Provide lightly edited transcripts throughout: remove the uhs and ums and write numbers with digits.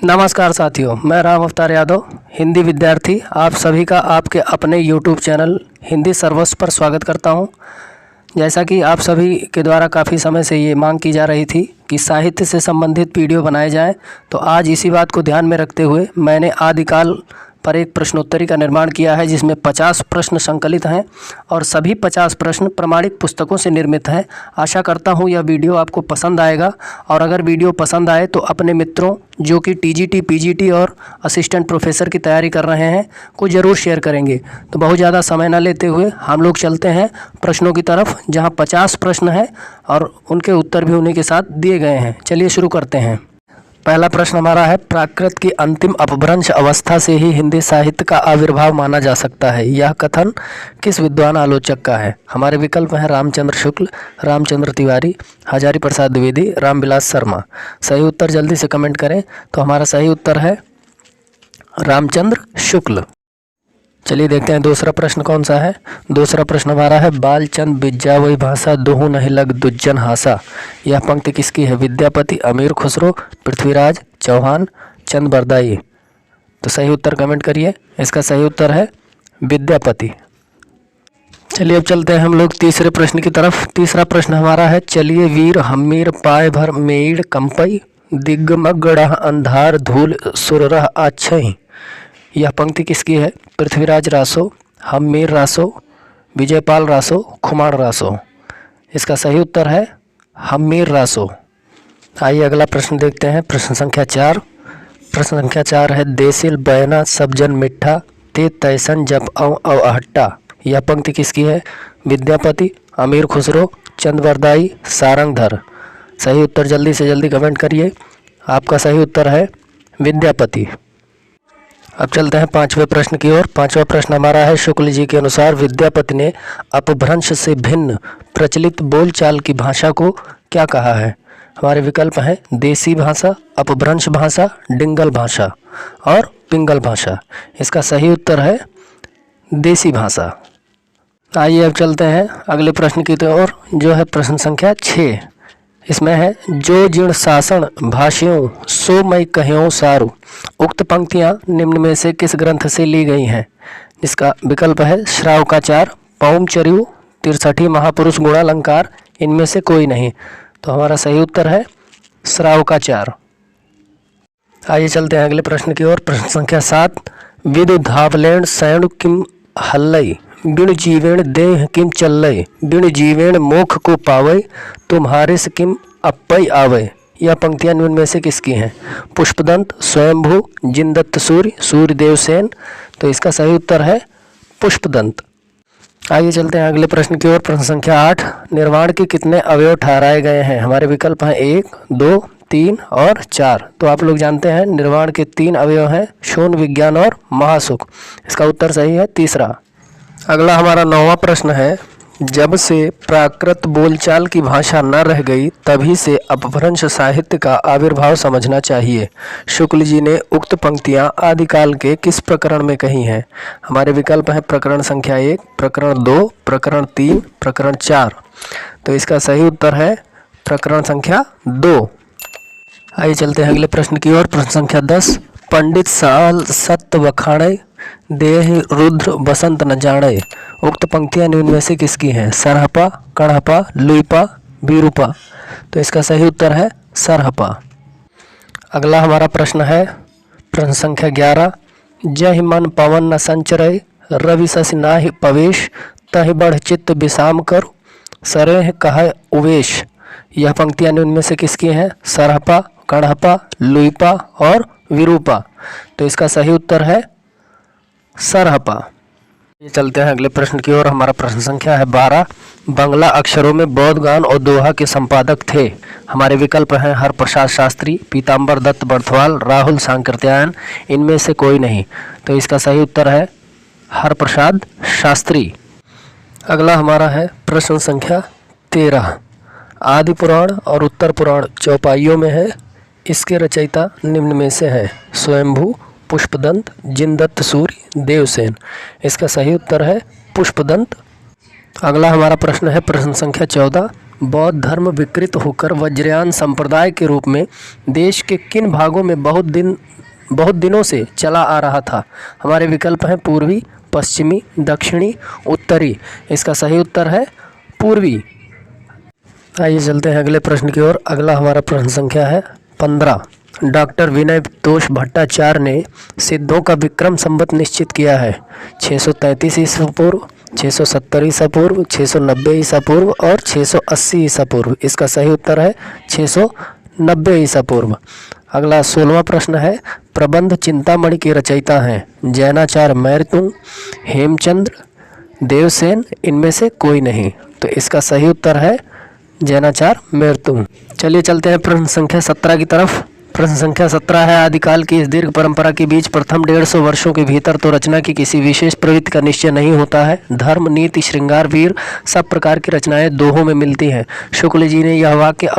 नमस्कार साथियों, मैं राम अवतार यादव, हिंदी विद्यार्थी, आप सभी का आपके अपने YouTube चैनल हिंदी सर्वस्व पर स्वागत करता हूं। जैसा कि आप सभी के द्वारा काफ़ी समय से ये मांग की जा रही थी कि साहित्य से संबंधित वीडियो बनाए जाएं, तो आज इसी बात को ध्यान में रखते हुए मैंने आदिकाल पर एक प्रश्नोत्तरी का निर्माण किया है, जिसमें 50 प्रश्न संकलित हैं और सभी 50 प्रश्न प्रमाणिक पुस्तकों से निर्मित हैं। आशा करता हूं यह वीडियो आपको पसंद आएगा, और अगर वीडियो पसंद आए तो अपने मित्रों जो कि टीजीटी, पीजीटी और असिस्टेंट प्रोफेसर की तैयारी कर रहे हैं को ज़रूर शेयर करेंगे। तो बहुत ज़्यादा समय न लेते हुए हम लोग चलते हैं प्रश्नों की तरफ, जहाँ 50 प्रश्न हैं और उनके उत्तर भी उन्हीं के साथ दिए गए हैं। चलिए शुरू करते हैं। पहला प्रश्न हमारा है, प्राकृत की अंतिम अपभ्रंश अवस्था से ही हिंदी साहित्य का आविर्भाव माना जा सकता है। यह कथन किस विद्वान आलोचक का है? हमारे विकल्प हैं रामचंद्र शुक्ल, रामचंद्र तिवारी, हजारी प्रसाद द्विवेदी, रामविलास शर्मा। सही उत्तर जल्दी से कमेंट करें। तो हमारा सही उत्तर है रामचंद्र शुक्ल। चलिए देखते हैं दूसरा प्रश्न कौन सा है। दूसरा प्रश्न हमारा है, बालचंद बिज्जावई भाषा दोहू नहीं लग दुज्जन हासा। यह पंक्ति किसकी है? विद्यापति, अमीर खुसरो, पृथ्वीराज चौहान, चंद बरदाई। तो सही उत्तर कमेंट करिए। इसका सही उत्तर है विद्यापति। चलिए अब चलते हैं हम लोग तीसरे प्रश्न की तरफ। तीसरा प्रश्न हमारा है, चलिए वीर हमीर पाए भर मेड़ कंपई दिग्मगड़ अंधार धूल सुररह आछई। यह पंक्ति किसकी है? पृथ्वीराज रासो, हमीर रासो, विजयपाल रासो, खुमाण रासो। इसका सही उत्तर है हमीर रासो। आइए अगला प्रश्न देखते हैं। प्रश्न संख्या 4। प्रश्न संख्या 4 है, देसिल बयना सब जन मिठा ते तैसन जप अव अहट्टा। यह पंक्ति किसकी है? विद्यापति, अमीर खुसरो, चंद बरदाई, सारंगधर। सही उत्तर जल्दी से जल्दी कमेंट करिए। आपका सही उत्तर है विद्यापति। अब चलते हैं पांचवें प्रश्न की ओर। पांचवा प्रश्न हमारा है, शुक्ल जी के अनुसार विद्यापति ने अपभ्रंश से भिन्न प्रचलित बोलचाल की भाषा को क्या कहा है? हमारे विकल्प हैं देसी भाषा, अपभ्रंश भाषा, डिंगल भाषा और पिंगल भाषा। इसका सही उत्तर है देसी भाषा। आइए अब चलते हैं अगले प्रश्न की ओर, जो है प्रश्न संख्या 6। इसमें है, जो जीर्ण शासन भाष्यों सो मैं कह्यों सारू। उक्त पंक्तियां निम्न में से किस ग्रंथ से ली गई हैं? जिसका विकल्प है श्रावकाचार, पौमचर्यु, 63 महापुरुष गुणालंकार, इनमें से कोई नहीं। तो हमारा सही उत्तर है श्रावकाचार। आइए चलते हैं अगले प्रश्न की ओर। प्रश्न संख्या 7, विदु धावलेण सैण किम हल्लई बिण जीवेण देह किम चल्लय बिण जीवेण मोख को पावय तुम्हारे से किम अप्पय आवय। यह पंक्तियां निम्न में से किसकी हैं? पुष्पदंत, स्वयंभू, जिनदत्त सूर्य, सूर्यदेव सेन। तो इसका सही उत्तर है पुष्पदंत। आइए चलते हैं अगले प्रश्न की ओर। प्रश्न संख्या 8, निर्वाण के कितने अवयव ठहराए गए हैं? हमारे विकल्प हैं 1, 2, 3 और 4। तो आप लोग जानते हैं निर्वाण के 3 अवयव हैं, शून्य, विज्ञान और महासुख। इसका उत्तर सही है तीसरा। अगला हमारा 9वां प्रश्न है, जब से प्राकृत बोलचाल की भाषा न रह गई तभी से अपभ्रंश साहित्य का आविर्भाव समझना चाहिए। शुक्ल जी ने उक्त पंक्तियां आदिकाल के किस प्रकरण में कही हैं? हमारे विकल्प हैं प्रकरण संख्या 1, प्रकरण 2, प्रकरण 3, प्रकरण 4। तो इसका सही उत्तर है प्रकरण संख्या 2। आइए चलते हैं अगले प्रश्न की ओर। प्रश्न संख्या 10, पंडित साल सत्य वखाणे देह रुद्र बसंत न जाने। उक्त पंक्तियां निम्न में से किसकी हैं? सरहपा, कणहपा, लुईपा, बीरूपा। तो इसका सही उत्तर है सरहपा। अगला हमारा प्रश्न है प्रश्न संख्या 11, जहि मन पवन न संचरय रवि शशि नाहि पवेश तहि बढ़ चित्त विषाम कर सरेह कह उवेश। यह पंक्तियां निम्न में से किसकी हैं? सरहपा, कणहपा, लुईपा और विरूपा। तो इसका सही उत्तर है सरहपा। ये चलते हैं अगले प्रश्न की ओर। हमारा प्रश्न संख्या है 12, बंगला अक्षरों में बौद्ध गान और दोहा के संपादक थे। हमारे विकल्प हैं हरप्रसाद शास्त्री, पीताम्बर दत्त बर्थवाल, राहुल सांकृत्यायन, इनमें से कोई नहीं। तो इसका सही उत्तर है हरप्रसाद शास्त्री। अगला हमारा है प्रश्न संख्या 13, आदि पुराण और उत्तर पुराण चौपाइयों में है, इसके रचयिता निम्न में से हैं स्वयंभू, पुष्पदंत, जिनदत्त सूर्य, देवसेन। इसका सही उत्तर है पुष्पदंत। अगला हमारा प्रश्न है प्रश्न संख्या 14, बौद्ध धर्म विकृत होकर वज्रयान संप्रदाय के रूप में देश के किन भागों में बहुत दिनों से चला आ रहा था? हमारे विकल्प हैं पूर्वी, पश्चिमी, दक्षिणी, उत्तरी। इसका सही उत्तर है पूर्वी। आइए चलते हैं अगले प्रश्न की ओर। अगला हमारा प्रश्न संख्या है 15। डॉक्टर विनय तोष भट्टाचार्य ने सिद्धों का विक्रम संवत निश्चित किया है। 633 ईसा पूर्व, 670 ईसा पूर्व, 690 ईसा पूर्व और 680 ईसा पूर्व। इसका सही उत्तर है 690 ईसा पूर्व। अगला 16वां प्रश्न है, प्रबंध चिंतामणि के रचयिता हैं जैनाचार्य मैरतुंग, हेमचंद्र, देवसेन, इनमें से कोई नहीं। तो इसका सही उत्तर है जैनाचार्य मैरतुंग। चलिए चलते हैं प्रश्न संख्या 17 की तरफ। प्रश्न संख्या 17 है, आदिकाल की इस दीर्घ परंपरा के बीच प्रथम 150 वर्षों के भीतर तो रचना की किसी विशेष प्रवृत्ति का निश्चय नहीं होता है। धर्म, नीति, श्रृंगार, वीर सब प्रकार की रचनाएं दोहों में मिलती हैं। शुक्ल जी ने यह वाक्य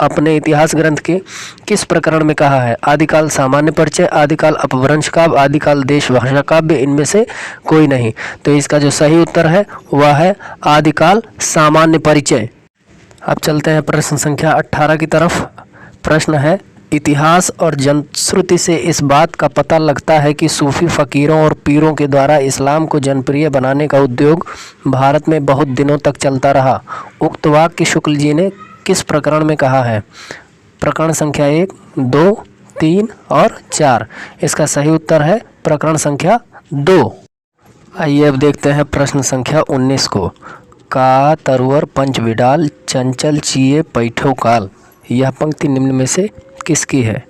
अपने इतिहास ग्रंथ के किस प्रकरण में कहा है? आदिकाल सामान्य परिचय, आदिकाल अपभ्रंश काव्य, आदिकाल देश भाषा काव्य, इनमें से कोई नहीं। तो इसका जो सही उत्तर है वह है आदिकाल सामान्य परिचय। अब चलते हैं प्रश्न संख्या 18 की तरफ। प्रश्न है, इतिहास और जनश्रुति से इस बात का पता लगता है कि सूफी फकीरों और पीरों के द्वारा इस्लाम को जनप्रिय बनाने का उद्योग भारत में बहुत दिनों तक चलता रहा। उक्त वाक्य शुक्ल जी ने किस प्रकरण में कहा है? प्रकरण संख्या 1, 2, 3 और 4। इसका सही उत्तर है प्रकरण संख्या 2। आइए अब देखते हैं प्रश्न संख्या 19 को। का तरुवर पंच विडाल चंचल चिए पैठो काल, यह पंक्ति निम्न में से किसकी है?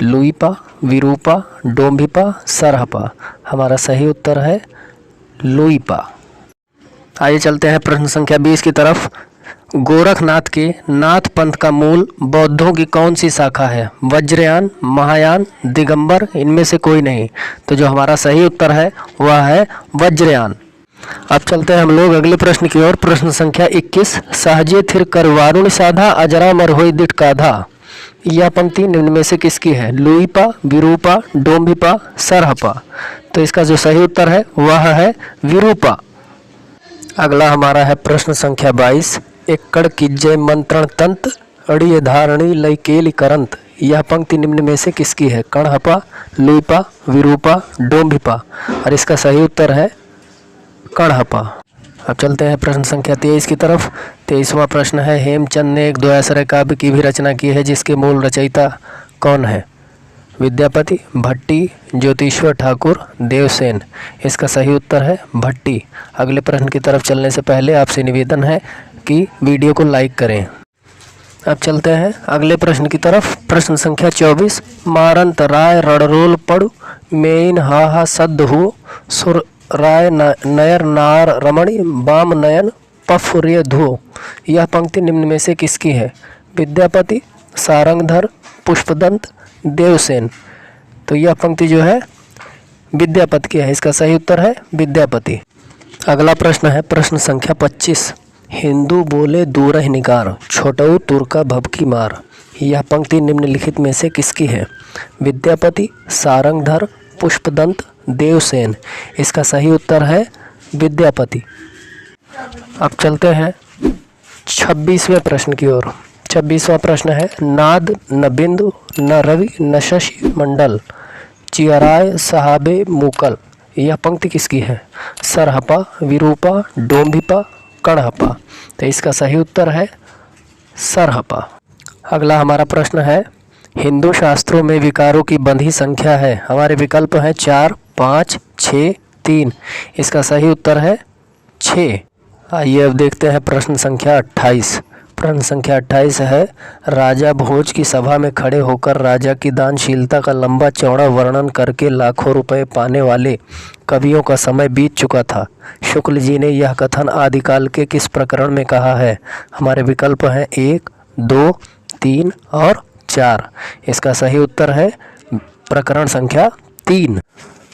लुईपा, विरूपा, डोम्भिपा, सरहपा। हमारा सही उत्तर है लुईपा। आइए चलते हैं प्रश्न संख्या 20 की तरफ। गोरखनाथ के नाथ पंथ का मूल बौद्धों की कौन सी शाखा है? वज्रयान, महायान, दिगंबर, इनमें से कोई नहीं। तो जो हमारा सही उत्तर है वह है वज्रयान। अब चलते हैं हम लोग अगले प्रश्न की ओर। प्रश्न संख्या 21। सहजे थिर कर वारुण साधा अजरा मर होई दिट काधा, यह पंक्ति निम्न में से किसकी है? लुईपा, विरूपा, डोम्भिपा, सरहपा। तो इसका जो सही उत्तर है वह है विरूपा। अगला हमारा है प्रश्न संख्या 22। एकड़ किज्जय मंत्रण तंत्र अड़िय धारणी लय केलि करंत, यह पंक्ति निम्न में से किसकी है? कणहपा, लुईपा, विरूपा, डोम्भिपा। और इसका सही उत्तर है कणहपा। अब चलते हैं प्रश्न संख्या 23 की तरफ। 23वां प्रश्न है, हेमचंद ने एक द्वयाश्रय काव्य की भी रचना की है जिसके मूल रचयिता कौन है? विद्यापति, भट्टी, ज्योतिश्वर ठाकुर, देवसेन। इसका सही उत्तर है भट्टी। अगले प्रश्न की तरफ चलने से पहले आपसे निवेदन है कि वीडियो को लाइक करें। अब चलते हैं अगले प्रश्न की तरफ। प्रश्न संख्या 24। मारंत राय रणरोल पड़ु मेन हा सद्द हो सुर राय नयर नार रमणी बाम नयन पफुर्य धो, यह पंक्ति निम्न में से किसकी है? विद्यापति, सारंगधर, पुष्पदंत, देवसेन। तो यह पंक्ति जो है विद्यापति की है। इसका सही उत्तर है विद्यापति। अगला प्रश्न है प्रश्न संख्या 25। हिंदू बोले दूरहि निकार छोटऊ तुर्का भबकी मार, यह पंक्ति निम्नलिखित में से किसकी है? विद्यापति, सारंगधर, पुष्पदंत, देवसेन। इसका सही उत्तर है विद्यापति। अब चलते हैं 26वें प्रश्न की ओर। 26वां प्रश्न है, नाद न बिंदु न रवि न शशि मंडल चियराय सहाबे मुकल, यह पंक्ति किसकी है? सरहपा, विरूपा, डोम्भिपा, कणहपा। तो इसका सही उत्तर है सरहपा। अगला हमारा प्रश्न है, हिंदू शास्त्रों में विकारों की बंधी संख्या है। हमारे विकल्प हैं 4, 5, 6, 3। इसका सही उत्तर है 6। आइए अब देखते हैं प्रश्न संख्या 28। प्रश्न संख्या 28 है, राजा भोज की सभा में खड़े होकर राजा की दानशीलता का लंबा चौड़ा वर्णन करके लाखों रुपए पाने वाले कवियों का समय बीत चुका था। शुक्ल जी ने यह कथन आदिकाल के किस प्रकरण में कहा है? हमारे विकल्प हैं 1, 2, 3 और 4। इसका सही उत्तर है प्रकरण संख्या 3।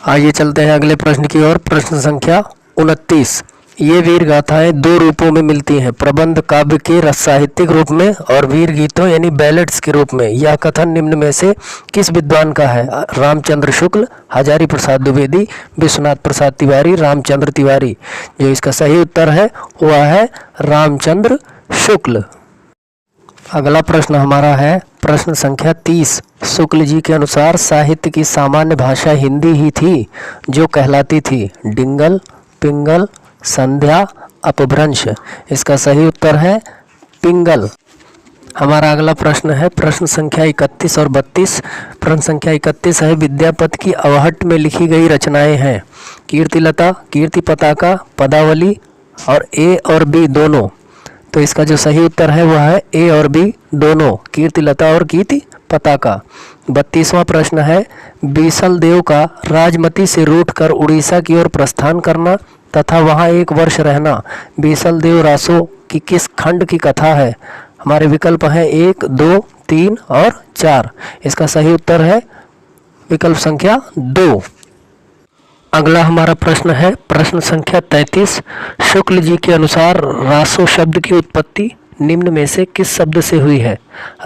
आइए चलते हैं अगले प्रश्न की ओर। प्रश्न संख्या 29। ये वीर गाथाएं दो रूपों में मिलती हैं, प्रबंध काव्य के रस साहित्यिक रूप में और वीर गीतों यानी बैलेट्स के रूप में। यह कथन निम्न में से किस विद्वान का है? रामचंद्र शुक्ल, हजारी प्रसाद द्विवेदी, विश्वनाथ प्रसाद तिवारी, रामचंद्र तिवारी। जो इसका सही उत्तर है वह है रामचंद्र शुक्ल। अगला प्रश्न हमारा है प्रश्न संख्या 30। शुक्ल जी के अनुसार साहित्य की सामान्य भाषा हिंदी ही थी जो कहलाती थी डिंगल, पिंगल, संध्या, अपभ्रंश। इसका सही उत्तर है पिंगल। हमारा अगला प्रश्न है प्रश्न संख्या 31 और 32। प्रश्न संख्या 31 है विद्यापति की अवहट्ट में लिखी गई रचनाएं हैं कीर्तिलता, कीर्ति पताका, पदावली और ए और बी दोनों। तो इसका जो सही उत्तर है वह है ए और बी दोनों, कीर्तिलता और कीर्ति पताका। 32वां प्रश्न है बीसल देव का राजमती से रूठकर उड़ीसा की ओर प्रस्थान करना तथा वहां एक वर्ष रहना बीसल देव रासो की किस खंड की कथा है? हमारे विकल्प हैं 1, 2, 3 और 4। इसका सही उत्तर है विकल्प संख्या 2। अगला हमारा प्रश्न है प्रश्न संख्या 33। शुक्ल जी के अनुसार रासो शब्द की उत्पत्ति निम्न में से किस शब्द से हुई है?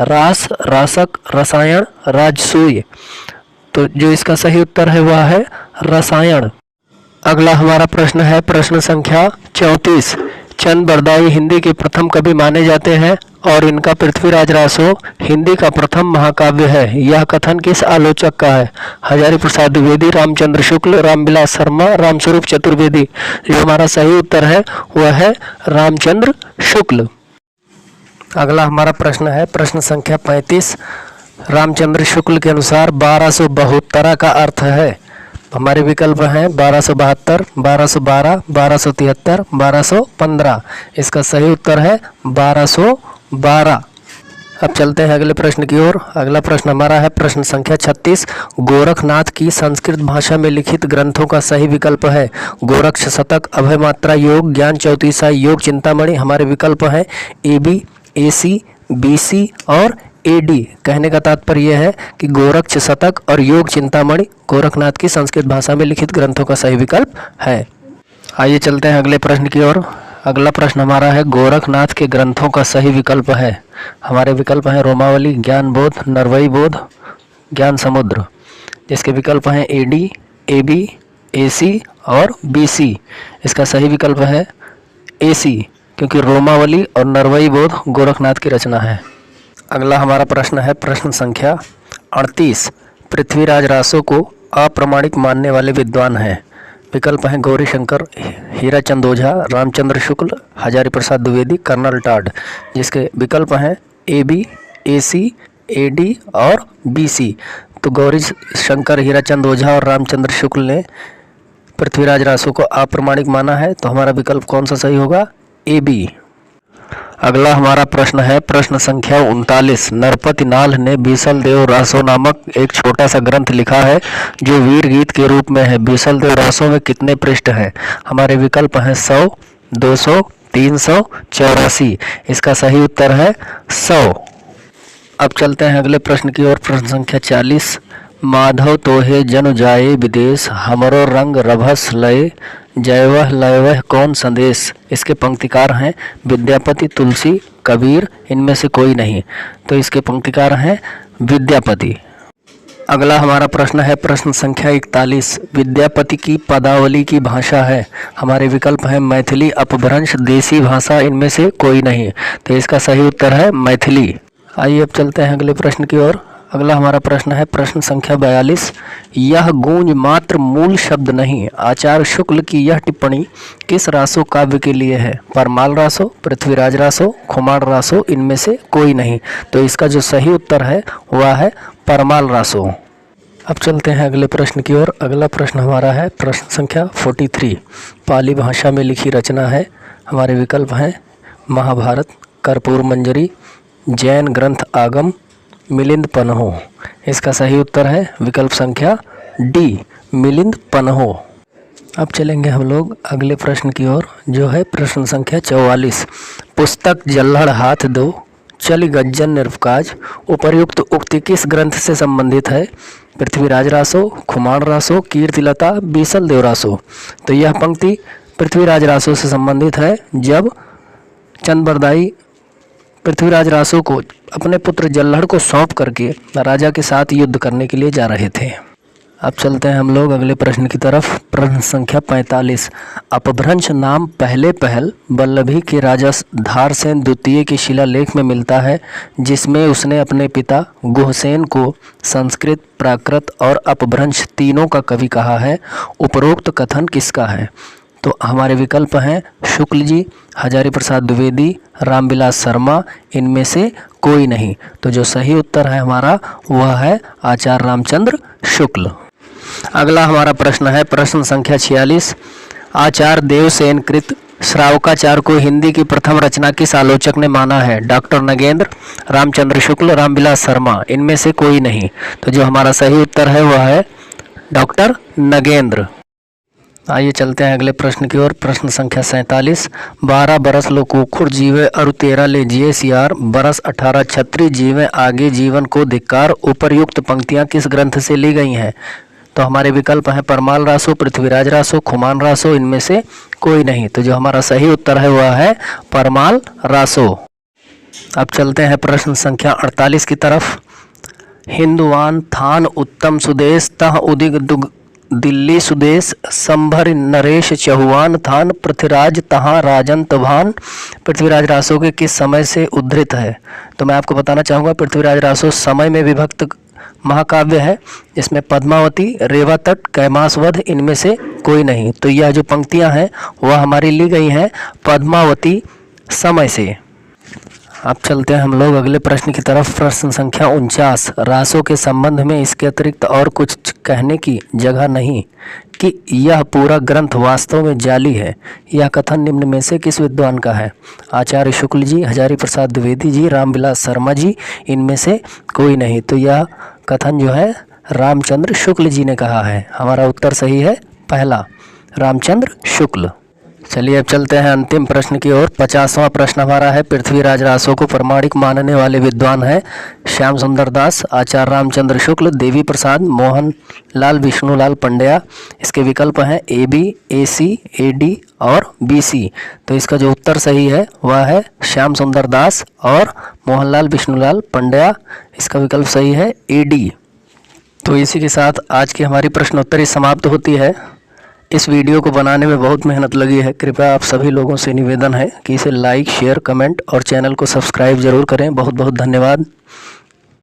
रास, रासक, रसायन, राजसूय। तो जो इसका सही उत्तर है वह है रसायन। अगला हमारा प्रश्न है प्रश्न संख्या 34। चंद बरदाई हिंदी के प्रथम कवि माने जाते हैं और इनका पृथ्वीराज रासो हिंदी का प्रथम महाकाव्य है। यह कथन किस आलोचक का है? हजारी प्रसाद द्विवेदी, रामचंद्र शुक्ल, रामविलास शर्मा, रामस्वरूप चतुर्वेदी। जो हमारा सही उत्तर है वह है रामचंद्र शुक्ल। अगला हमारा प्रश्न है प्रश्न संख्या 35। रामचंद्र शुक्ल के अनुसार 1272 का अर्थ है? हमारे विकल्प हैं 1272, 1212, 1273, 1215। इसका सही उत्तर है 1212। अब चलते हैं अगले प्रश्न की ओर। अगला प्रश्न हमारा है प्रश्न संख्या 36। गोरखनाथ की संस्कृत भाषा में लिखित ग्रंथों का सही विकल्प है गोरक्ष शतक, अभय मात्रा योग, ज्ञान चौतीसा, योग चिंतामणि। हमारे विकल्प हैं AB, AC, BC और AD। कहने का तात्पर्य यह है कि गोरक्ष शतक और योग चिंतामणि गोरखनाथ की संस्कृत भाषा में लिखित ग्रंथों का सही विकल्प है। आइए चलते हैं अगले प्रश्न की ओर। अगला प्रश्न हमारा है गोरखनाथ के ग्रंथों का सही विकल्प है? हमारे विकल्प हैं रोमावली, ज्ञान बोध, नरवई बोध, ज्ञान समुद्र। जिसके विकल्प हैं AD, AB, AC और BC। इसका सही विकल्प है AC, क्योंकि रोमावली और नरवई बोध गोरखनाथ की रचना है। अगला हमारा प्रश्न है प्रश्न संख्या 38। पृथ्वीराज रासो को अप्रामाणिक मानने वाले विद्वान हैं? विकल्प हैं गौरीशंकर, हीराचंद ओझा, रामचंद्र शुक्ल, हजारी प्रसाद द्विवेदी, कर्नल टाड। जिसके विकल्प हैं AB, AC, AD और BC। तो गौरीशंकर, हीराचंद ओझा और रामचंद्र शुक्ल ने पृथ्वीराज रासो को अप्रामाणिक माना है। तो हमारा विकल्प कौन सा सही होगा? AB। अगला हमारा प्रश्न है प्रश्न संख्या 39। नरपति नाल ने बीसल देव रासो नामक एक छोटा सा ग्रंथ लिखा है जो वीर गीत के रूप में है। बीसल देव रासो में कितने पृष्ठ हैं? हमारे विकल्प हैं 100, 200, 384। इसका सही उत्तर है 100। अब चलते हैं अगले प्रश्न की ओर। प्रश्न संख्या 40। माधव तोहे जनु जाए विदेश, हमरो रंग रभस लय, जयवह लयवह कौन संदेश। इसके पंक्तिकार हैं विद्यापति, तुलसी, कबीर, इनमें से कोई नहीं। तो इसके पंक्तिकार हैं विद्यापति। अगला हमारा प्रश्न है प्रश्न संख्या 41। विद्यापति की पदावली की भाषा है? हमारे विकल्प हैं मैथिली, अपभ्रंश, देसी भाषा, इनमें से कोई नहीं। तो इसका सही उत्तर है मैथिली। आइए अब चलते हैं अगले प्रश्न की ओर। अगला हमारा प्रश्न है प्रश्न संख्या 42। यह गूंज मात्र मूल शब्द नहीं। आचार्य शुक्ल की यह टिप्पणी किस रासो काव्य के लिए है? परमाल रासो, पृथ्वीराज रासो, खुमार रासो, इनमें से कोई नहीं। तो इसका जो सही उत्तर है वह है परमाल रासो। अब चलते हैं अगले प्रश्न की ओर। अगला प्रश्न हमारा है प्रश्न संख्या 43। पाली भाषा में लिखी रचना है? हमारे विकल्प हैं महाभारत, कर्पूर मंजरी, जैन ग्रंथ आगम, मिलिंद पन्हो। इसका सही उत्तर है विकल्प संख्या D, मिलिंद पन्हो। अब चलेंगे हम लोग अगले प्रश्न की ओर जो है प्रश्न संख्या 44। पुस्तक जल्हड़ हाथ दो, चल गज्जन निरपकाज, उपर्युक्त उक्ति किस ग्रंथ से संबंधित है? पृथ्वीराज रासो, खुमार रासो, कीर्तिलता, बीसल देव रासो। तो यह पंक्ति पृथ्वीराज रासो से संबंधित है जब चंद बरदाई पृथ्वीराज रासो को अपने पुत्र जल्हड़ को सौंप करके राजा के साथ युद्ध करने के लिए जा रहे थे। अब चलते हैं हम लोग अगले प्रश्न की तरफ। प्रश्न संख्या 45। अपभ्रंश नाम पहले पहल वल्लभी के राजा धारसेन द्वितीय के शिलालेख में मिलता है, जिसमें उसने अपने पिता गुहसेन को संस्कृत, प्राकृत और अपभ्रंश तीनों का कवि कहा है। उपरोक्त कथन किसका है? तो हमारे विकल्प हैं शुक्ल जी, हजारी प्रसाद द्विवेदी, रामविलास शर्मा, इनमें से कोई नहीं। तो जो सही उत्तर है हमारा वह है आचार्य रामचंद्र शुक्ल। अगला हमारा प्रश्न है प्रश्न संख्या 46। आचार्य देवसेन कृत श्रावकाचार को हिंदी की प्रथम रचना किस आलोचक ने माना है? डॉक्टर नगेंद्र, रामचंद्र शुक्ल, रामविलास शर्मा, इनमें से कोई नहीं। तो जो हमारा सही उत्तर है वह है डॉक्टर नगेंद्र। आइए चलते हैं अगले प्रश्न की ओर। प्रश्न संख्या 47। 12 बरस लो कुखुर जीवे अरु 13 ले जिये सियार, बरस 18 छत्री जीवे आगे जीवन को धिक्कार। उपर्युक्त पंक्तियां किस ग्रंथ से ली गई हैं? तो हमारे विकल्प हैं परमाल रासो, पृथ्वीराज रासो, खुमान रासो, इनमें से कोई नहीं। तो जो हमारा सही उत्तर है वह है परमाल रासो। अब चलते हैं प्रश्न संख्या 48 की तरफ। हिंदुवान थान उत्तम सुदेश तह उदिग दुग दिल्ली सुदेश, संभर नरेश चहुआन थान पृथ्वीराज तहाँ राजंत भान। पृथ्वीराज रासो के किस समय से उद्धृत है? तो मैं आपको बताना चाहूँगा पृथ्वीराज रासो समय में विभक्त महाकाव्य है, इसमें पद्मावती, रेवा तट, कैमासवध, इनमें से कोई नहीं। तो यह जो पंक्तियां हैं वह हमारी ली गई हैं पद्मावती समय से। अब चलते हैं हम लोग अगले प्रश्न की तरफ। प्रश्न संख्या 49। रासों के संबंध में इसके अतिरिक्त और कुछ कहने की जगह नहीं कि यह पूरा ग्रंथ वास्तव में जाली है। यह कथन निम्न में से किस विद्वान का है? आचार्य शुक्ल जी, हजारी प्रसाद द्विवेदी जी, रामविलास शर्मा जी, इनमें से कोई नहीं। तो यह कथन जो है रामचंद्र शुक्ल जी ने कहा है। हमारा उत्तर सही है पहला, रामचंद्र शुक्ल। चलिए अब चलते हैं अंतिम प्रश्न की ओर। 50वां प्रश्न हमारा है पृथ्वीराज रासो को प्रामाणिक मानने वाले विद्वान हैं श्याम सुंदर दास, आचार्य रामचंद्र शुक्ल, देवी प्रसाद, मोहन लाल विष्णुलाल पंड्या। इसके विकल्प हैं AB, AC, AD और BC। तो इसका जो उत्तर सही है वह है श्याम सुंदर दास और मोहनलाल विष्णुलाल पंड्या। इसका विकल्प सही है AD। तो इसी के साथ आज की हमारी प्रश्नोत्तरी समाप्त होती है। इस वीडियो को बनाने में बहुत मेहनत लगी है। कृपया आप सभी लोगों से निवेदन है कि इसे लाइक, शेयर, कमेंट और चैनल को सब्सक्राइब जरूर करें। बहुत बहुत धन्यवाद।